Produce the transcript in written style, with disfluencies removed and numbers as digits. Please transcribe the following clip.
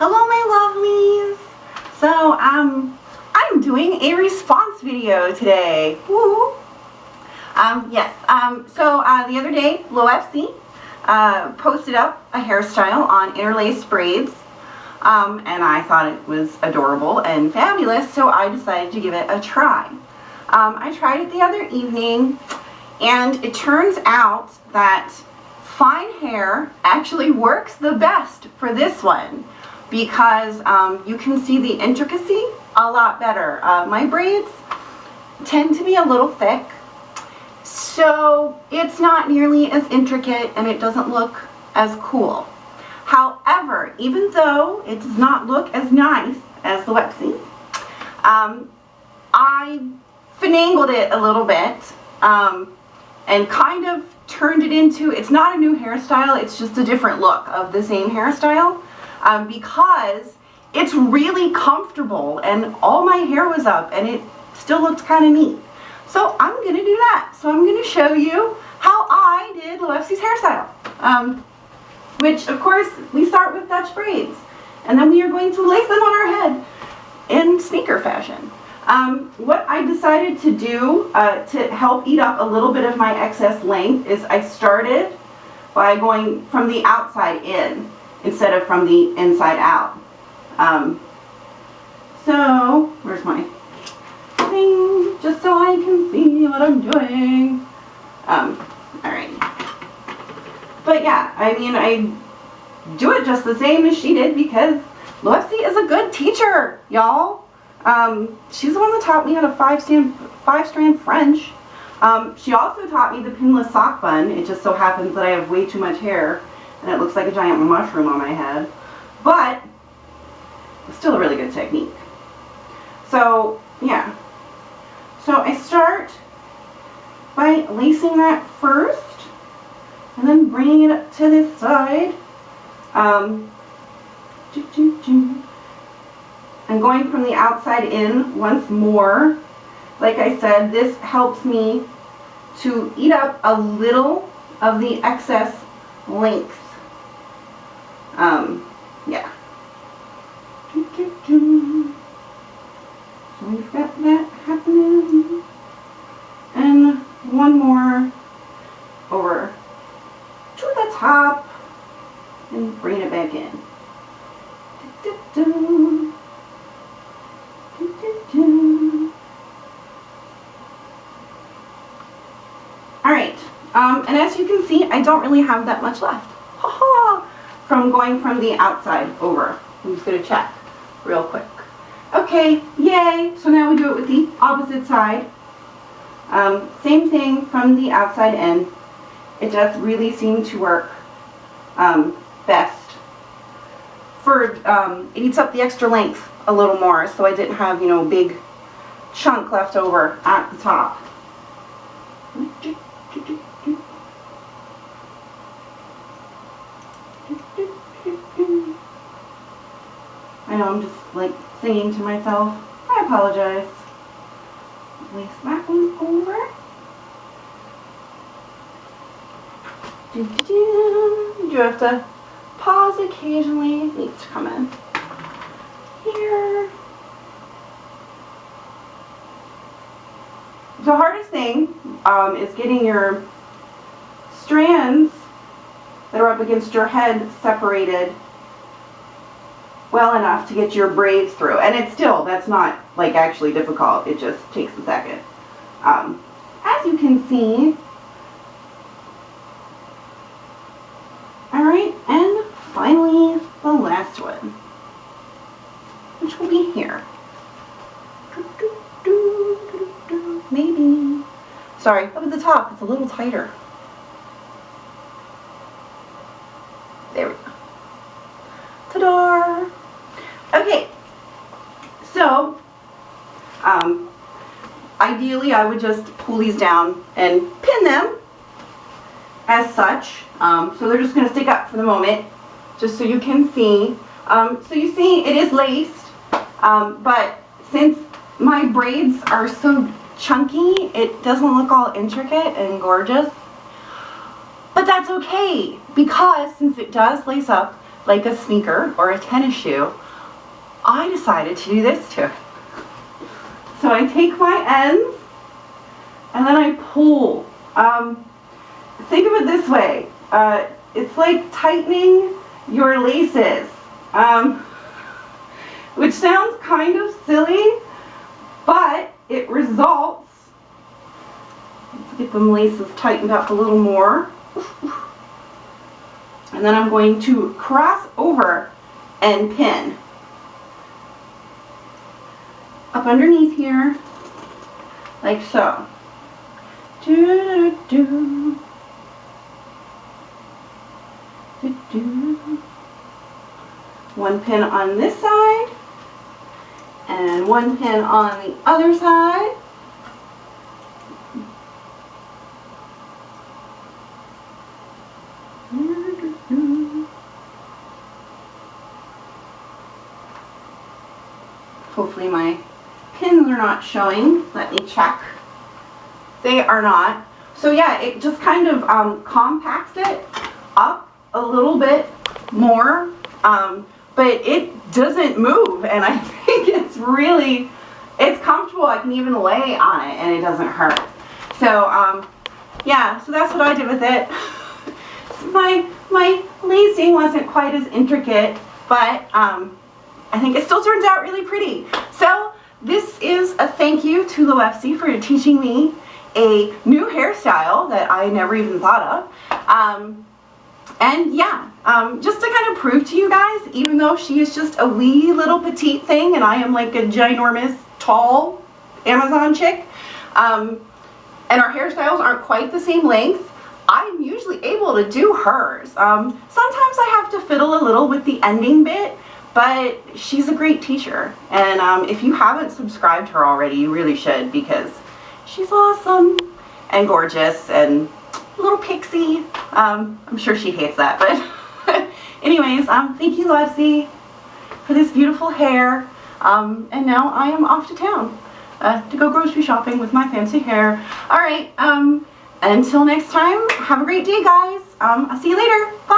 Hello my lovelies! So I'm doing a response video today. Woo! The other day Loepsie posted up a hairstyle on Interlaced Braids, and I thought it was adorable and fabulous, so I decided to give it a try. I tried it the other evening, and it turns out that fine hair actually works the best for this one, because you can see the intricacy a lot better. My braids tend to be a little thick, so it's not nearly as intricate and it doesn't look as cool. However, even though it does not look as nice as the Loepsie, I finagled it a little bit and kind of turned it into, it's not a new hairstyle, it's just a different look of the same hairstyle, because it's really comfortable and all my hair was up and it still looked kind of neat. So I'm going to do that. So I'm going to show you how I did Loepsie's hairstyle, which of course we start with Dutch braids, and then we are going to lace them on our head in sneaker fashion. What I decided to do to help eat up a little bit of my excess length is I started by going from the outside in instead of from the inside out. So where's my thing, just so I can see what I'm doing. Alright. But yeah, I mean, I do it just the same as she did because Loepsie is a good teacher, y'all. She's the one that taught me how to five-strand French. She also taught me the pinless sock bun. It just so happens that I have way too much hair and it looks like a giant mushroom on my head. But it's still a really good technique. So, yeah. So I start by lacing that first and then bringing it up to this side. I'm going from the outside in once more. Like I said, this helps me to eat up a little of the excess length. Yeah. So we've got that happening. And one more over to the top and bring it back in. Alright, and as you can see, I don't really have that much left. From going from the outside over. I'm just going to check real quick. Okay, yay! So now we do it with the opposite side. Same thing from the outside in. It does really seem to work best. It eats up the extra length a little more, so I didn't have, you know, big chunk left over at the top. I know I'm just like singing to myself. I apologize. Lace that one over. You have to pause occasionally. It needs to come in here. The hardest thing is getting your strands that are up against your head separated well enough to get your braids through. And it's still, that's not like actually difficult. It just takes a second. As you can see. Alright, and finally the last one, which will be here. Maybe. Sorry, up at the top, it's a little tighter. There we go. Ta-da! Okay, so ideally I would just pull these down and pin them as such. So they're just going to stick up for the moment, just so you can see. So you see it is laced, but since my braids are so chunky, it doesn't look all intricate and gorgeous. But that's okay, because since it does lace up, like a sneaker or a tennis shoe, I decided to do this to it. So I take my ends and then I pull. Think of it this way. It's like tightening your laces, which sounds kind of silly, but it results, let's get them laces tightened up a little more. And then I'm going to cross over and pin up underneath here, like so. One pin on this side and one pin on the other side. Hopefully my pins are not showing. Let me check. They are not. So yeah, it just kind of compacts it up a little bit more, but it doesn't move, and I think it's comfortable. I can even lay on it and it doesn't hurt. So yeah, so that's what I did with it. My lacing wasn't quite as intricate, but I think it still turns out really pretty. So this is a thank you to Loepsie for teaching me a new hairstyle that I never even thought of. And yeah, just to kind of prove to you guys, even though she is just a wee little petite thing and I am like a ginormous, tall Amazon chick, and our hairstyles aren't quite the same length, I'm usually able to do hers. Sometimes I have to fiddle a little with the ending bit, but she's a great teacher. And if you haven't subscribed to her already, you really should, because she's awesome and gorgeous and a little pixie. I'm sure she hates that, but anyways, thank you, Loepsie, for this beautiful hair. And now I am off to town to go grocery shopping with my fancy hair. All right, until next time, have a great day, guys. I'll see you later. Bye.